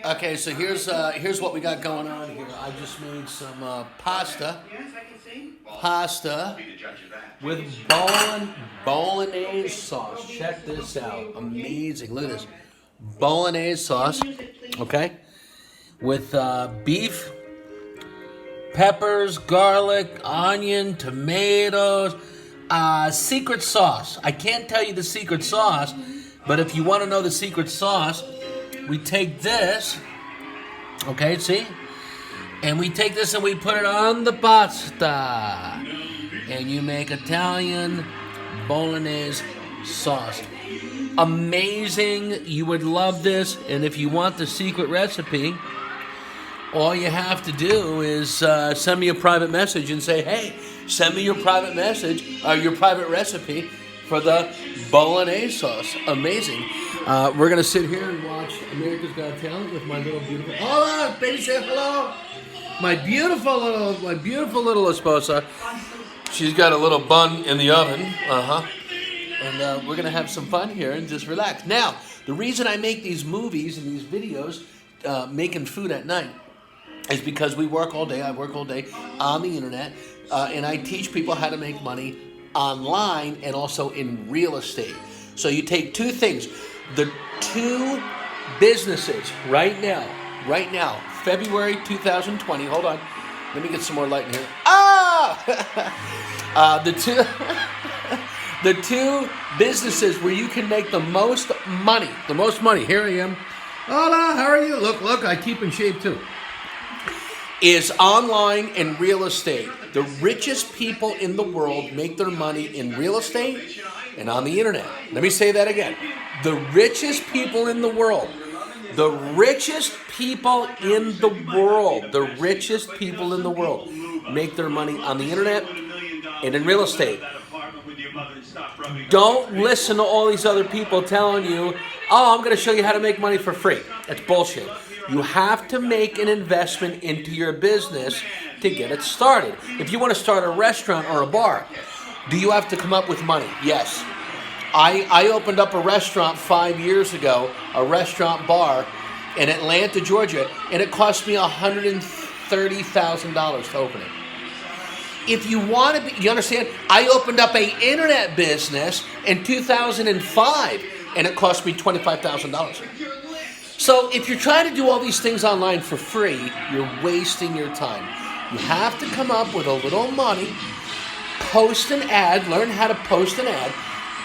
Okay, so here's what we got going on here. I just made some pasta with bolognese sauce. Check this out, amazing. Look at this, bolognese sauce. Okay, with beef, peppers, garlic, onion, tomatoes. Secret sauce. I can't tell you the secret sauce, but if you want to know the secret sauce, we take this, okay, see? And we take this and we put it on the pasta. And you make Italian bolognese sauce. Amazing. You would love this. And if you want the secret recipe, all you have to do is send me a private message and say, hey, send me your private message, or your private recipe for the bolognese sauce. Amazing. We're going to sit here and watch America's Got Talent with my little beautiful... Hold on, baby, say hello. My beautiful little esposa. She's got a little bun in the oven. And we're going to have some fun here and just relax. Now, the reason I make these movies and these videos, making food at night, is because we work all day. I work all day on the internet, and I teach people how to make money online and also in real estate. So you take two things. The two businesses right now, February 2020. Hold on, let me get some more light in here. The two businesses where you can make the most money. Here I am. Hola, how are you? Look, I keep in shape too. Is online and real estate. The richest people in the world make their money in real estate and on the internet. Let me say that again. The richest people in the world. The richest people in the world. The richest people in the world make their money on the internet and in real estate. Don't listen to all these other people telling you, oh, I'm going to show you how to make money for free. That's bullshit. You have to make an investment into your business to get it started. If you want to start a restaurant or a bar, do you have to come up with money? Yes. I opened up a restaurant 5 years ago, a restaurant bar in Atlanta, Georgia, and it cost me $130,000 to open it. If you want to be, you understand, I opened up an internet business in 2005, and it cost me $25,000. So if you're trying to do all these things online for free, you're wasting your time. You have to come up with a little money, post an ad, learn how to post an ad,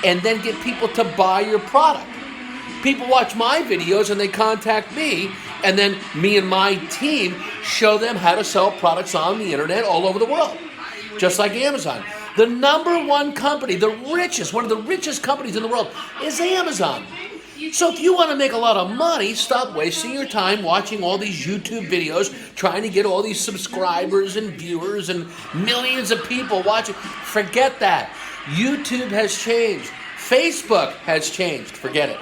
and then get people to buy your product. People watch my videos and they contact me, and then me and my team show them how to sell products on the internet all over the world. Just like Amazon. The number one company, one of the richest companies in the world is Amazon. So if you want to make a lot of money, stop wasting your time watching all these YouTube videos, trying to get all these subscribers and viewers and millions of people watching. Forget that. YouTube has changed. Facebook has changed. Forget it.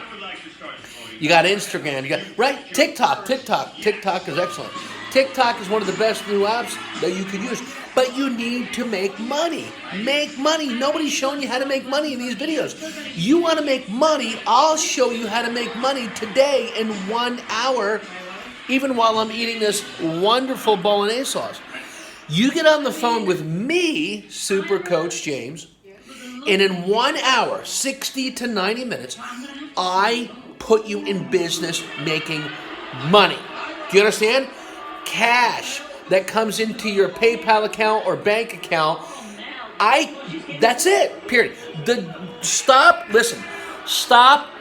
You got Instagram. You got, right? TikTok is excellent. TikTok is one of the best new apps that you could use. But you need to make money. Make money. Nobody's showing you how to make money in these videos. You want to make money, I'll show you how to make money today in 1 hour, even while I'm eating this wonderful bolognese sauce. You get on the phone with me, Super Coach James, and in 1 hour, 60 to 90 minutes, I put you in business making money. Do you understand? Cash that comes into your PayPal account or bank account. That's it, period. Stop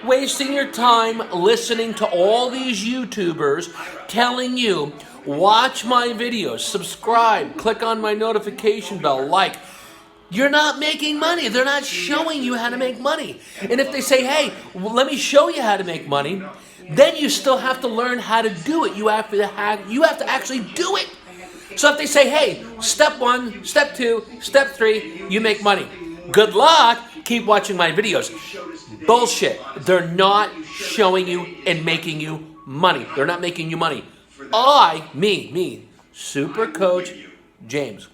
wasting your time listening to all these YouTubers telling you, watch my videos, subscribe, click on my notification bell, like. You're not making money. They're not showing you how to make money. And if they say, hey, let me show you how to make money, then you still have to learn how to do it. You have to actually do it. So if they say, hey, step 1, step 2, step 3, you make money. Good luck. Keep watching my videos. Bullshit. They're not showing you and making you money. They're not making you money. Me, Super Coach James.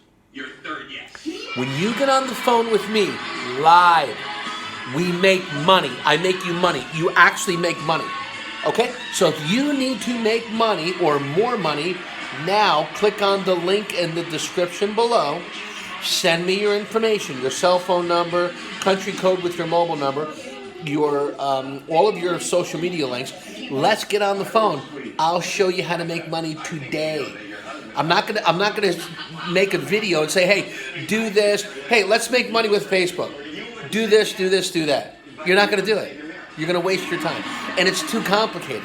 When you get on the phone with me live, we make money. I make you money. You actually make money. Okay? So if you need to make money or more money, now click on the link in the description below. Send me your information, your cell phone number, country code with your mobile number, your all of your social media links. Let's get on the phone. I'll show you how to make money today. I'm not gonna make a video and say, hey, do this. Hey, let's make money with Facebook. Do this, do this, do that. You're not gonna do it. You're gonna waste your time. And it's too complicated.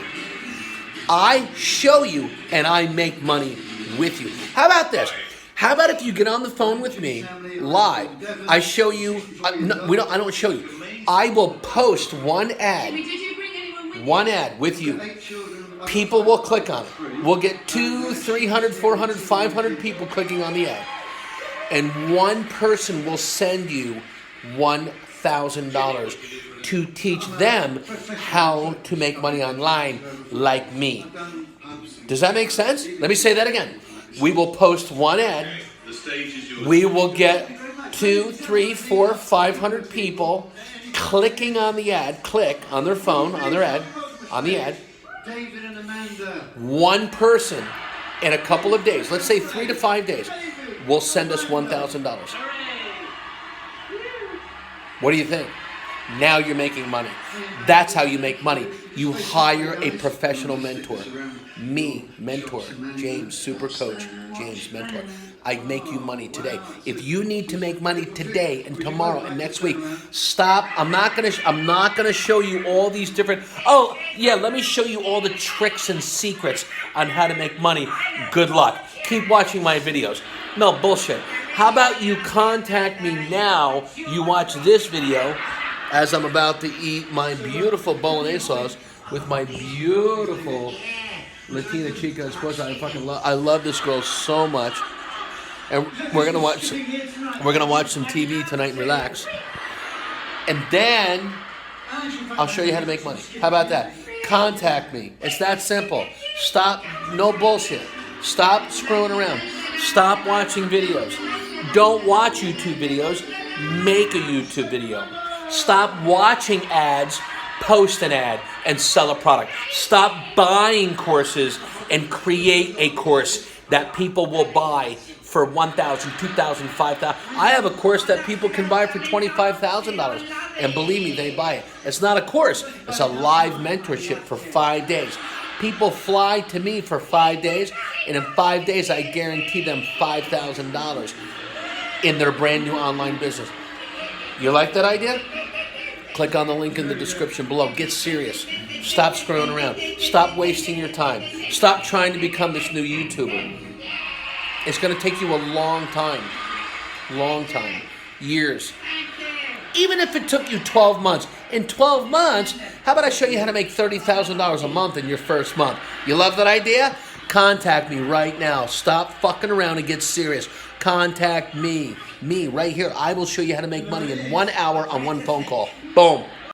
I show you and I make money with you. How about this? How about if you get on the phone with me live? I show you. I don't show you. I will post one ad with you. People will click on it. We'll get 200, 300, 400, 500 people clicking on the ad. And one person will send you $1,000 to teach them how to make money online like me. Does that make sense? Let me say that again. We will post one ad. We will get 200, 300, 400, 500 people clicking on the ad, click on their phone, on their ad, on the ad. One person in a couple of days, let's say 3 to 5 days, will send us $1,000. What do you think? Now you're making money. That's how you make money. You hire a professional mentor. Me, mentor, James, super coach, James, mentor. I make you money today. If you need to make money today and tomorrow and next week, stop. I'm not gonna show you all these different. Oh yeah, let me show you all the tricks and secrets on how to make money. Good luck. Keep watching my videos. No bullshit. How about you contact me now? You watch this video as I'm about to eat my beautiful bolognese sauce with my beautiful Latina chica esposa. I love this girl so much. And we're gonna watch some TV tonight and relax. And then I'll show you how to make money. How about that? Contact me. It's that simple. Stop, no bullshit. Stop screwing around. Stop watching videos. Don't watch YouTube videos. Make a YouTube video. Stop watching ads. Post an ad and sell a product. Stop buying courses and create a course that people will buy for $1,000, $2,000, $5,000. I have a course that people can buy for $25,000, and believe me, they buy it. It's not a course; it's a live mentorship for 5 days. People fly to me for 5 days, and in 5 days, I guarantee them $5,000 in their brand new online business. You like that idea? Click on the link in the description below. Get serious. Stop screwing around. Stop wasting your time. Stop trying to become this new YouTuber. It's going to take you a long time. Long time. Years. Even if it took you 12 months. In 12 months, how about I show you how to make $30,000 a month in your first month? You love that idea? Contact me right now. Stop fucking around and get serious. Contact me. Me right here. I will show you how to make money in 1 hour on one phone call. Boom.